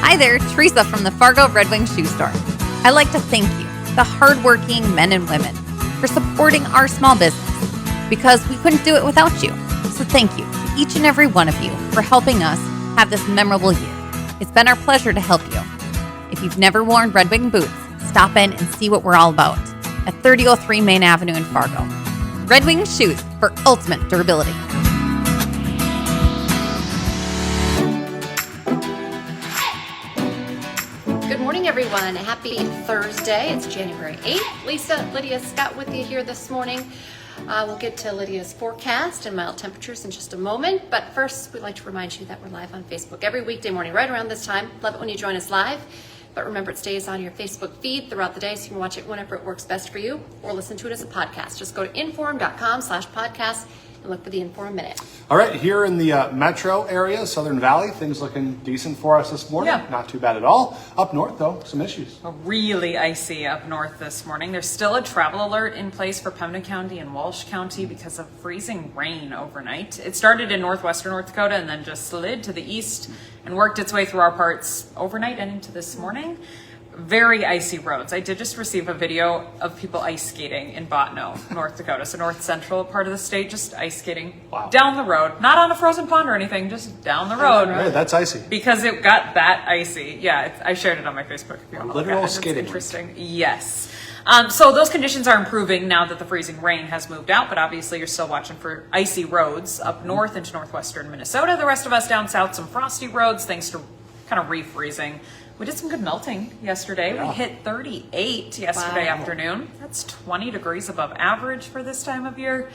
Hi there, Teresa from the Fargo Red Wing Shoe Store. I'd like to thank you, the hardworking men and women, for supporting our small business because we couldn't do it without you. So thank you to each and every one of you for helping us have this memorable year. It's been our pleasure to help you. If you've never worn Red Wing boots, stop in and see what we're all about at 3003 Main Avenue in Fargo. Red Wing shoes for ultimate durability. Good morning, everyone. Happy Thursday. It's January 8th. Lisa, Lydia, Scott with you here this morning. We'll get to Lydia's forecast and mild temperatures in just a moment. But first, we'd like to remind you that we're live on Facebook every weekday morning right around this time. Love it when you join us live. But remember, it stays on your Facebook feed throughout the day, so you can watch it whenever it works best for you or listen to it as a podcast. Just go to inform.com/podcast and look for the Inform Minute. All right, here in the metro area, Southern Valley, things looking decent for us this morning. Yeah. Not too bad at all. Up north, though, some issues. Really icy up north this morning. There's still a travel alert in place for Pembina County and Walsh County because of freezing rain overnight. It started in northwestern North Dakota and then just slid to the east and worked its way through our parts overnight and into this morning. Very icy roads. I did just receive a video of people ice skating in Botno, North Dakota. So north central part of the state, just ice skating down the road. Not on a frozen pond or anything, just down the road. Right, that's icy. Because it got that icy. Yeah, I shared it on my Facebook if you want to look at it. Literal skating. It's interesting. Yes. So those conditions are improving now that the freezing rain has moved out, but obviously you're still watching for icy roads up north into northwestern Minnesota. The rest of us down south, some frosty roads thanks to kind of refreezing. We did some good melting yesterday. Yeah. We hit 38 yesterday afternoon. That's 20 degrees above average for this time of year.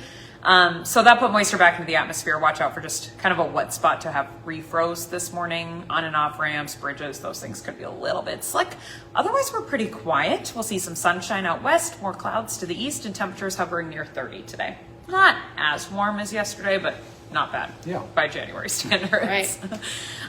So that put moisture back into the atmosphere. Watch out for just kind of a wet spot to have refroze this morning. On and off ramps, bridges, those things could be a little bit slick. Otherwise, we're pretty quiet. We'll see some sunshine out west, more clouds to the east, and temperatures hovering near 30 today. Not as warm as yesterday, but not bad by January standards.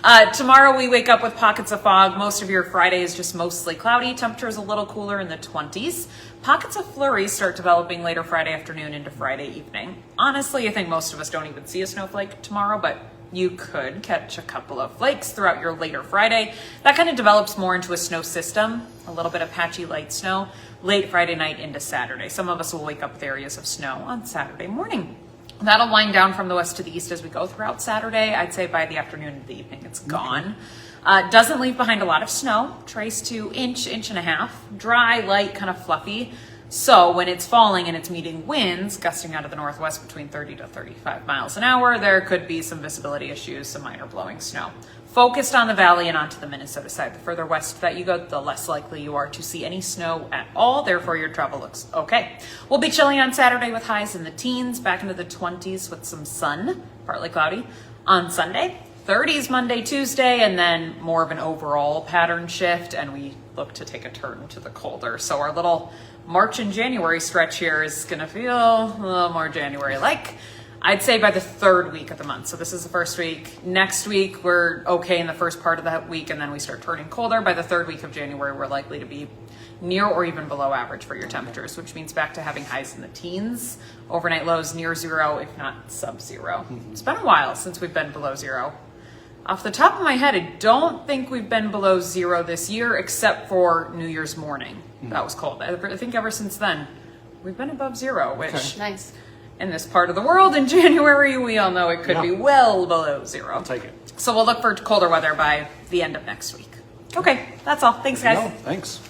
Right. Tomorrow we wake up with pockets of fog. Most of your Friday is just mostly cloudy. Temperatures a little cooler in the 20s. Pockets of flurries start developing later Friday afternoon into Friday evening. Honestly, I think most of us don't even see a snowflake tomorrow, but you could catch a couple of flakes throughout your later Friday. That kind of develops more into a snow system, a little bit of patchy light snow, late Friday night into Saturday. Some of us will wake up with areas of snow on Saturday morning. That'll wind down from the west to the east as we go throughout Saturday. I'd say by the afternoon and the evening, it's gone. Doesn't leave behind a lot of snow. Trace to inch and a half. Dry, light, kind of fluffy. So when it's falling and it's meeting winds gusting out of the northwest between 30 to 35 miles an hour, there could be some visibility issues, some minor blowing snow. Focused on the valley and onto the Minnesota side. The further west that you go, the less likely you are to see any snow at all. Therefore, your travel looks okay. We'll be chilly on Saturday with highs in the teens, back into the 20s with some sun, partly cloudy. On Sunday, 30s Monday, Tuesday, and then more of an overall pattern shift, and we look to take a turn to the colder. So our little March and January stretch here is going to feel a little more January-like. I'd say by the third week of the month. So this is the first week. Next week, we're okay in the first part of that week, and then we start turning colder. By the third week of January, we're likely to be near or even below average for your temperatures, which means back to having highs in the teens, overnight lows near zero, if not sub-zero. It's been a while since we've been below zero. Off the top of my head, I don't think we've been below zero this year, except for New Year's morning. That was cold. I think ever since then, we've been above zero, which... Nice. In this part of the world in January, we all know it could be well below zero. I'll take it. So we'll look for colder weather by the end of next week. Okay, that's all. Thanks, guys. Thanks.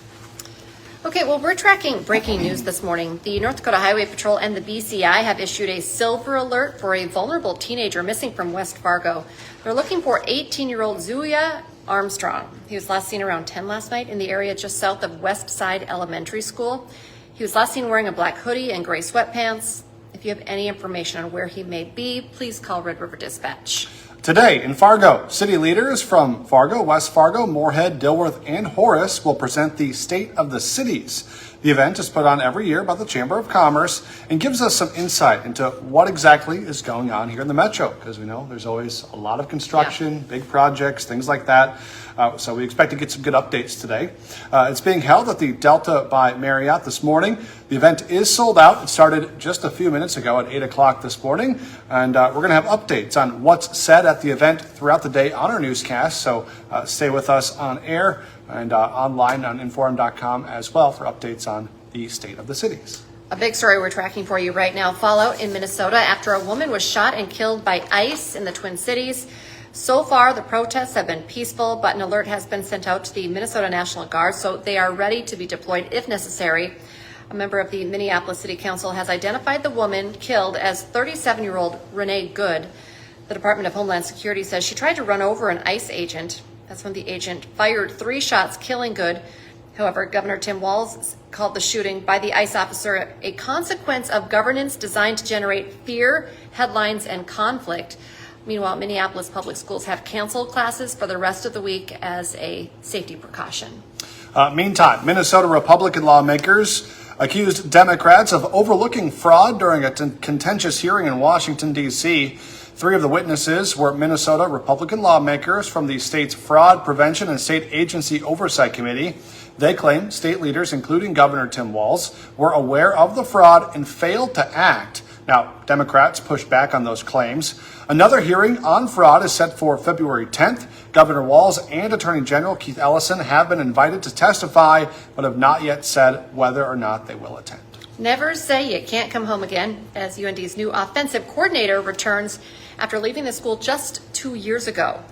Okay, well, we're tracking breaking news this morning. The North Dakota Highway Patrol and the BCI have issued a silver alert for a vulnerable teenager missing from West Fargo. They're looking for 18-year-old Zuya Armstrong. He was last seen around 10 last night in the area just south of West Side Elementary School. He was last seen wearing a black hoodie and gray sweatpants. If you have any information on where he may be, please call Red River Dispatch. Today in Fargo, city leaders from Fargo, West Fargo, Moorhead, Dilworth, and Horace will present the State of the Cities. The event is put on every year by the Chamber of Commerce and gives us some insight into what exactly is going on here in the Metro, because we know there's always a lot of construction, big projects, things like that. So we expect to get some good updates today. It's being held at the Delta by Marriott this morning. The event is sold out. It started just a few minutes ago at 8 o'clock this morning. And we're going to have updates on what's said at the event throughout the day on our newscast. So stay with us on air and online on inform.com as well for updates on the state of the cities. A big story we're tracking for you right now. Fallout in Minnesota after a woman was shot and killed by ICE in the Twin Cities. So far, the protests have been peaceful, but an alert has been sent out to the Minnesota National Guard, so they are ready to be deployed if necessary. A member of the Minneapolis City Council has identified the woman killed as 37-year-old Renee Good. The Department of Homeland Security says she tried to run over an ICE agent. That's when the agent fired 3 shots, killing Good. However, Governor Tim Walz called the shooting by the ICE officer a consequence of governance designed to generate fear, headlines, and conflict. Meanwhile, Minneapolis public schools have canceled classes for the rest of the week as a safety precaution. Meantime, Minnesota Republican lawmakers accused Democrats of overlooking fraud during a contentious hearing in Washington, D.C. 3 of the witnesses were Minnesota Republican lawmakers from the state's Fraud Prevention and State Agency Oversight Committee. They claim state leaders, including Governor Tim Walz, were aware of the fraud and failed to act. Now, Democrats pushed back on those claims. Another hearing on fraud is set for February 10th. Governor Walz and Attorney General Keith Ellison have been invited to testify, but have not yet said whether or not they will attend. Never say you can't come home again, as UND's new offensive coordinator returns after leaving the school just 2 years ago.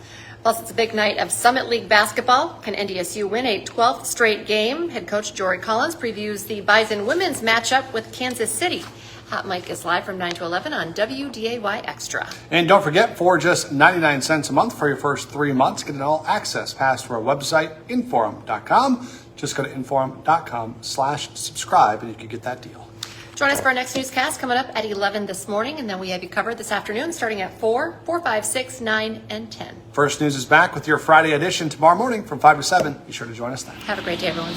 Plus, it's a big night of Summit League basketball. Can NDSU win a 12th straight game? Head coach Jory Collins previews the Bison women's matchup with Kansas City. Hot Mic is live from 9 to 11 on WDAY Extra. And don't forget, for just 99 cents a month for your first 3 months, get an all-access pass to our website, inform.com. Just go to inform.com/subscribe and you can get that deal. Join us for our next newscast coming up at 11 this morning, and then we have you covered this afternoon starting at 4, 5, 6, 9, and 10. First News is back with your Friday edition tomorrow morning from 5 to 7. Be sure to join us then. Have a great day, everyone.